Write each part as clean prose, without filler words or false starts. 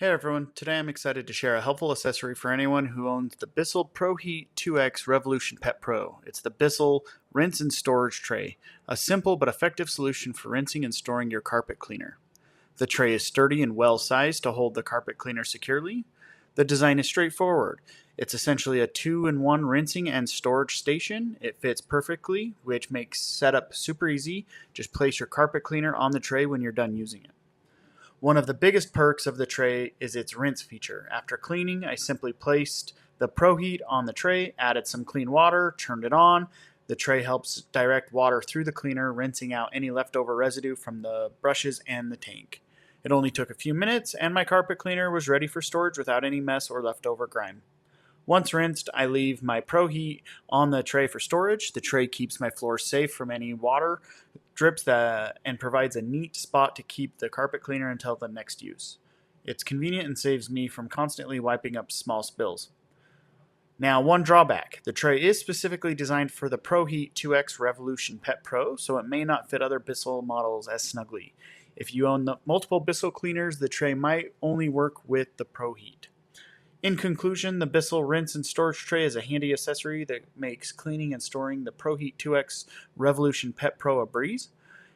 Hey everyone, today I'm excited to share a helpful accessory for anyone who owns the BISSELL ProHeat 2X Revolution Pet Pro. It's the BISSELL Rinse and Storage Tray, a simple but effective solution for rinsing and storing your carpet cleaner. The tray is sturdy and well sized to hold the carpet cleaner securely. The design is straightforward. It's essentially a two-in-one rinsing and storage station. It fits perfectly, which makes setup super easy. Just place your carpet cleaner on the tray when you're done using it. One of the biggest perks of the tray is its rinse feature. After cleaning, I simply placed the ProHeat on the tray, added some clean water, turned it on. The tray helps direct water through the cleaner, rinsing out any leftover residue from the brushes and the tank. It only took a few minutes, and my carpet cleaner was ready for storage without any mess or leftover grime. Once rinsed, I leave my ProHeat on the tray for storage. The tray keeps my floors safe from any water drips and provides a neat spot to keep the carpet cleaner until the next use. It's convenient and saves me from constantly wiping up small spills. Now, one drawback. The tray is specifically designed for the ProHeat 2X Revolution Pet Pro, so it may not fit other BISSELL models as snugly. If you own multiple BISSELL cleaners, the tray might only work with the ProHeat. In conclusion, the BISSELL Rinse and Storage Tray is a handy accessory that makes cleaning and storing the ProHeat 2X Revolution Pet Pro a breeze.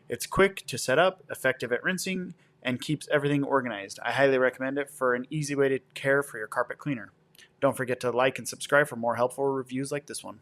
It's quick to set up, effective at rinsing, and keeps everything organized. I highly recommend it for an easy way to care for your carpet cleaner. Don't forget to like and subscribe for more helpful reviews like this one.